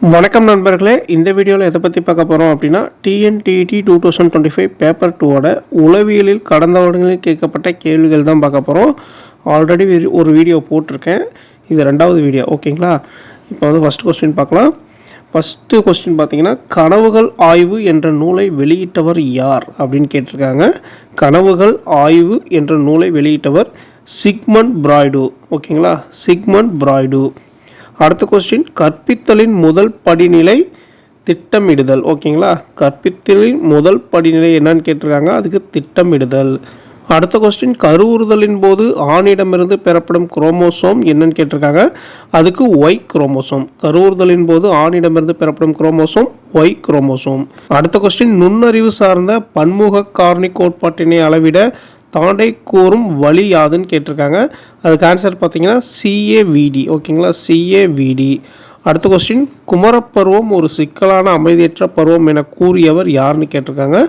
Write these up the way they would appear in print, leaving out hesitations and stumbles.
வணக்கம் நண்பர்களே, இந்த வீடியோவில் எதை பற்றி பார்க்க போகிறோம் அப்படின்னா டிஎன்டிஇடி 2025 பேப்பர் 2ஓட உளவியலில் கடந்த வருடங்களில் கேட்கப்பட்ட கேள்விகள் தான் பார்க்க போகிறோம். ஆல்ரெடி ஒரு வீடியோ போட்டிருக்கேன், இது ரெண்டாவது வீடியோ. ஓகேங்களா, இப்போ வந்து ஃபஸ்ட் கொஸ்டின் பார்க்கலாம். ஃபஸ்ட்டு கொஸ்டின் பார்த்தீங்கன்னா, கனவுகள் ஆய்வு என்ற நூலை வெளியிட்டவர் யார் அப்படின்னு கேட்டிருக்காங்க. கனவுகள் ஆய்வு என்ற நூலை வெளியிட்டவர் சிக்மண்ட் பிராய்டு. ஓகேங்களா, சிக்மண்ட் பிராய்டு. அடுத்த கொஸ்டின், கற்பித்தலின் முதல் படிநிலை திட்டமிடுதல். ஓகேங்களா, கற்பித்தலின் முதல் படிநிலை என்னன்னு கேட்டிருக்காங்க, அதுக்கு திட்டமிடுதல். அடுத்த கொஸ்டின், கருவுறுதலின் போது ஆணிடமிருந்து பெறப்படும் குரோமோசோம் என்னன்னு கேட்டிருக்காங்க, அதுக்கு ஒய் குரோமோசோம். கருவுறுதலின் போது ஆணிடமிருந்து பெறப்படும் குரோமோசோம் ஒய் குரோமோசோம். அடுத்த கொஸ்டின், நுண்ணறிவு சார்ந்த பன்முக காரணி கோட்பாட்டினை அளவிட தாண்டை கூறும் வழி யாதுன்னு கேட்டிருக்காங்க. அதுக்கு ஆன்சர் பார்த்தீங்கன்னா சிஏவிடி. ஓகேங்களா, சிஏவிடி. அடுத்த கொஸ்டின், குமரப்பருவம் ஒரு சிக்கலான அமைதியற்ற பருவம் என கூறியவர் யாருன்னு கேட்டிருக்காங்க,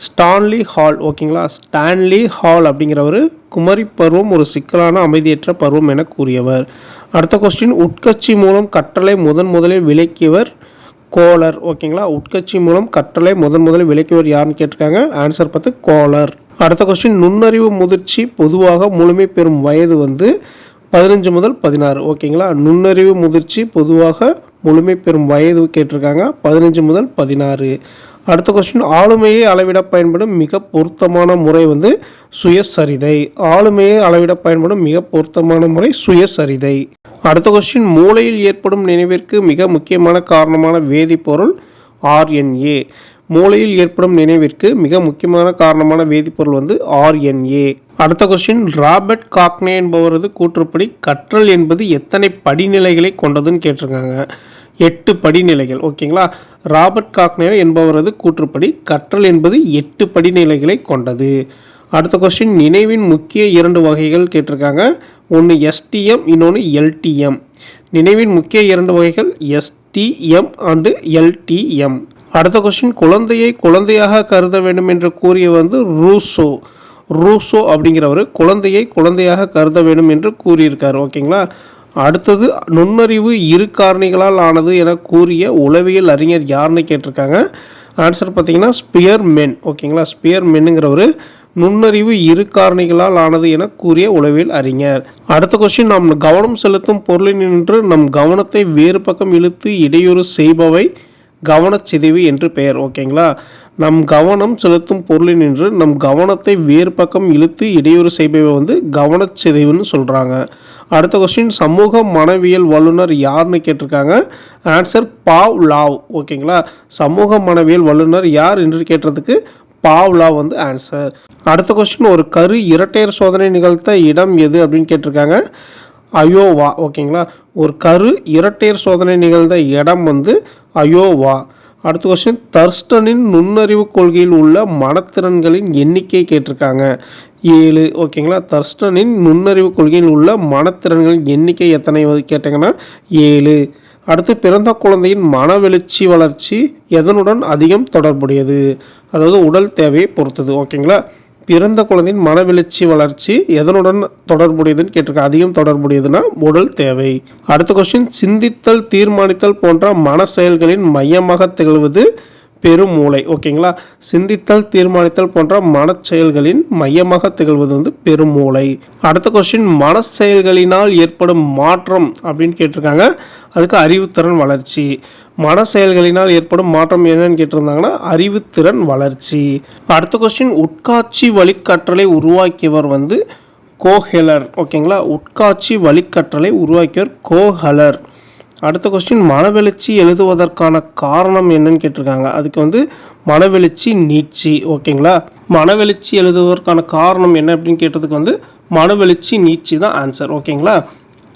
ஸ்டான்லி ஹால். ஓகேங்களா, ஸ்டான்லி ஹால் அப்படிங்கிறவர் குமரி பருவம் ஒரு சிக்கலான அமைதியற்ற பருவம் என கூறியவர். அடுத்த கொஸ்டின், உட்கட்சி மூலம் கற்றலை முதலில் விளக்கியவர் கோலர். ஓகேங்களா, உட்கட்சி மூலம் கற்றலை முதலில் விளக்கியவர் யாருன்னு கேட்டிருக்காங்க, ஆன்சர் பார்த்து கோலர். அடுத்த கொஸ்டின், நுண்ணறிவு முதிர்ச்சி பொதுவாக முழுமை பெறும் வயது வந்து 15 முதல் 16. ஓகேங்களா, நுண்ணறிவு முதிர்ச்சி பொதுவாக முழுமை பெறும் வயது கேட்டிருக்காங்க 15 முதல் 16. அடுத்த கொஸ்டின், ஆளுமையை அளவிட பயன்படும் மிக பொருத்தமான முறை வந்து சுயசரிதை. ஆளுமையை அளவிட பயன்படும் மிக பொருத்தமான முறை சுயசரிதை. அடுத்த கொஸ்டின், மூளையில் ஏற்படும் நினைவிற்கு மிக முக்கியமான காரணமான வேதிப்பொருள் ஆர்என்ஏ. மூளையில் ஏற்படும் நினைவிற்கு மிக முக்கியமான காரணமான வேதிப்பொருள் வந்து ஆர்என்ஏ. அடுத்த கொஸ்டின், ராபர்ட் காக்னே என்பவரது கூற்றுப்படி கற்றல் என்பது எத்தனை படிநிலைகளை கொண்டதுன்னு கேட்டிருக்காங்க, 8 படிநிலைகள். ஓகேங்களா, ராபர்ட் காக்னே என்பவரது கூற்றுப்படி கற்றல் என்பது 8 படிநிலைகளை கொண்டது. அடுத்த கொஸ்டின், நினைவின் முக்கிய 2 வகைகள் கேட்டிருக்காங்க, ஒன்று எஸ்டிஎம், இன்னொன்று எல்டிஎம். நினைவின் முக்கிய 2 வகைகள் எஸ்டிஎம் அண்டு எல்டிஎம். அடுத்த கொஸ்டின், குழந்தையை குழந்தையாக கருத வேண்டும் என்று கூறிய வந்து ரூசோ அப்படிங்கிறவர் குழந்தையை குழந்தையாக கருத வேண்டும் என்று கூறியிருக்கார். ஓகேங்களா. அடுத்தது, நுண்ணறிவு 2 காரணிகளால் ஆனது என கூறிய உளவியல் அறிஞர் யாருன்னு கேட்டிருக்காங்க, ஆன்சர் பார்த்தீங்கன்னா ஸ்பியர்மென். ஓகேங்களா, ஸ்பியர்மென்னுங்கிறவர் நுண்ணறிவு 2 காரணிகளால் ஆனது என கூறிய உளவியல் அறிஞர். அடுத்த கொஸ்டின், நம் கவனம் செலுத்தும் பொருளினின்று நம் கவனத்தை வேறு பக்கம் இழுத்து இடையூறு செய்பவை கவனச்சிதைவு என்று பெயர். ஓகேங்களா, நம் கவனம் செலுத்தும் பொருளினின்று நம் கவனத்தை வேறு பக்கம் இழுத்து இடையூறு செய்பவை வந்து கவனச்சிதைவுன்னு சொல்கிறாங்க. அடுத்த கொஸ்டின், சமூக மனவியல் வல்லுநர் யாருன்னு கேட்டிருக்காங்க, ஆன்சர் பாவ்லாவ். ஓகேங்களா, சமூக மனவியல் வல்லுநர் யார் என்று கேட்டதுக்கு பாவ்லாவ் வந்து ஆன்சர். அடுத்த கொஸ்டின், ஒரு கரு இரட்டையர் சோதனை நிகழ்த்த இடம் எது அப்படின்னு கேட்டிருக்காங்க, அயோவா. ஓகேங்களா, ஒரு கரு இரட்டையர் சோதனை நிகழ்ந்த இடம் வந்து அயோவா. அடுத்த கொஸ்டின், தர்ஸ்டனின் நுண்ணறிவு கொள்கையில் உள்ள மனத்திறன்களின் எண்ணிக்கை கேட்டிருக்காங்க, 7. ஓகேங்களா, தர்ஸ்டனின் நுண்ணறிவு கொள்கையில் உள்ள மனத்திறன்களின் எண்ணிக்கை எத்தனை கேட்டிங்கன்னா 7. அடுத்து, பிறந்த குழந்தையின் மனவெழுச்சி வளர்ச்சி எதனுடன் அதிகம் தொடர்புடையது, அதாவது உடல் தேவையை பொறுத்தது. ஓகேங்களா, பிறந்த குழந்தையின் மனவெழுச்சி வளர்ச்சி எதனுடன் தொடர்புடையதுன்னு கேட்டிருக்காங்க, அதிகம் தொடர்புடையதுன்னா உடல் தேவை. அடுத்த கொஸ்டின், சிந்தித்தல் தீர்மானித்தல் போன்ற மன செயல்களின் மையமாக திகழ்வது பெருமூளை. ஓகேங்களா, சிந்தித்தல் தீர்மானித்தல் போன்ற மன செயல்களின் மையமாக திகழ்வது வந்து பெருமூளை. அடுத்த கொஸ்டின், மன செயல்களினால் ஏற்படும் மாற்றம் அப்படின்னு கேட்டிருக்காங்க, அதுக்கு அறிவுத்திறன் வளர்ச்சி. மன செயல்களினால் ஏற்படும் மாற்றம் என்னன்னு கேட்டிருந்தாங்கன்னா அறிவுத்திறன் வளர்ச்சி. அடுத்த கொஸ்டின், உட்காட்சி வழிகற்றலை உருவாக்கியவர் வந்து கோஹெலர். ஓகேங்களா, உட்காட்சி வழிகற்றலை உருவாக்கியவர் கோஹெலர். அடுத்த கொஸ்டின், மனவெழுச்சி எழுதுவதற்கான காரணம் என்னன்னு கேட்டிருக்காங்க, அதுக்கு வந்து மனவெழுச்சி நீட்சி. ஓகேங்களா, மனவெழுச்சி எழுதுவதற்கான காரணம் என்ன அப்படின்னு கேட்டதுக்கு வந்து மனவெழுச்சி நீட்சி தான் ஆன்சர். ஓகேங்களா.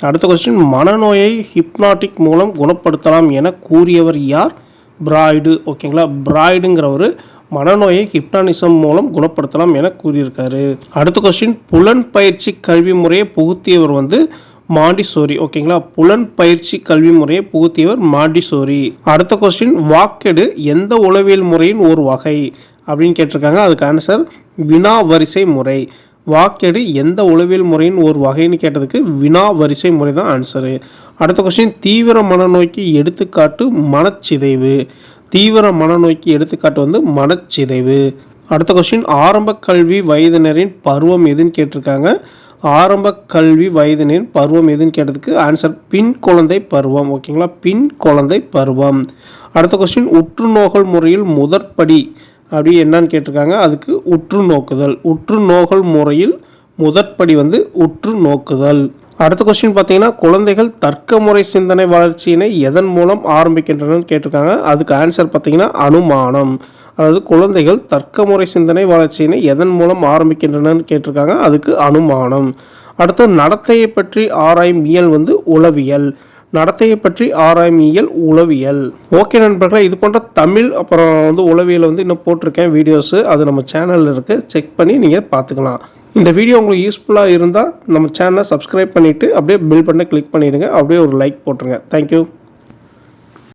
அடுத்த கொஸ்டின், மனநோயை ஹிப்னாட்டிக் மூலம் குணப்படுத்தலாம் என கூறியவர் யார், பிராய்டு. ஓகேங்களா, பிராய்டுங்கிறவர் மனநோயை ஹிப்னானிசம் மூலம் குணப்படுத்தலாம் என கூறியிருக்காரு. அடுத்த கொஸ்டின், புலன் பயிற்சி கல்வி முறையை புகுத்தியவர் வந்து மாண்டிசோரி. ஓகேங்களா, புலன் பயிற்சி கல்வி முறையை புகுத்தியவர் மாண்டிசோரி. அடுத்த கொஸ்டின், வாக்கெடு எந்த உளவியல் முறையின் ஒரு வகை அப்படின்னு கேட்டிருக்காங்க, அதுக்கு ஆன்சர் வினா வரிசை முறை. வாக்கெடு எந்த உளவியல் முறையின் ஒரு வகைன்னு கேட்டதுக்கு வினா வரிசை முறை தான் ஆன்சரு. அடுத்த கொஸ்டின், தீவிர மனநோய்க்கு எடுத்துக்காட்டு மனச்சிதைவு. தீவிர மனநோய்க்கு எடுத்துக்காட்டு வந்து மனச்சிதைவு. அடுத்த கொஸ்டின், ஆரம்ப கல்வி வயதினரின் பருவம் எதுன்னு கேட்டிருக்காங்க. ஆரம்ப கல்வி வயதினரின் பருவம் எதுன்னு கேட்டதுக்கு ஆன்சர் பின் குழந்தை பருவம். ஓகேங்களா, பின் குழந்தை பருவம். அடுத்த கொஸ்டின், உற்று நோக்கல் முறையில் முதற்படி அப்படி என்னன்னு கேட்டிருக்காங்க. அதுக்கு உற்று நோக்குதல். உற்று நோக்கல் முறையில் முதற்படி வந்து உற்று நோக்குதல். அடுத்த கொஸ்டின் பார்த்தீங்கன்னா, குழந்தைகள் தர்க்க முறை சிந்தனை வளர்ச்சியினை எதன் மூலம் ஆரம்பிக்கின்றனன்னு கேட்டிருக்காங்க. அதுக்கு ஆன்சர் பார்த்தீங்கன்னா அனுமானம். அதாவது குழந்தைகள் தர்க்க முறை சிந்தனை வளர்ச்சியினை எதன் மூலம் ஆரம்பிக்கின்றனன்னு கேட்டிருக்காங்க. அதுக்கு அனுமானம். அடுத்து, நடத்தையை பற்றி ஆராயும் இயல் வந்து உளவியல். நடத்தையை பற்றி ஆராயும் இயல் உளவியல். ஓகே நண்பர்களே, இது போன்ற தமிழ் அப்புறம் வந்து உளவியல் வந்து இன்னும் போட்டிருக்கேன் வீடியோஸு. அது நம்ம சேனலில் இருக்குது, செக் பண்ணி நீங்கள் பார்த்துக்கலாம். இந்த வீடியோ உங்களுக்கு யூஸ்ஃபுல்லாக இருந்தால் நம்ம சேனலை சப்ஸ்கிரைப் பண்ணிவிட்டு அப்படியே பெல் பட்டனை கிளிக் பண்ணிவிடுங்க. அப்படியே ஒரு லைக் போட்டுருங்க. தேங்க்யூ.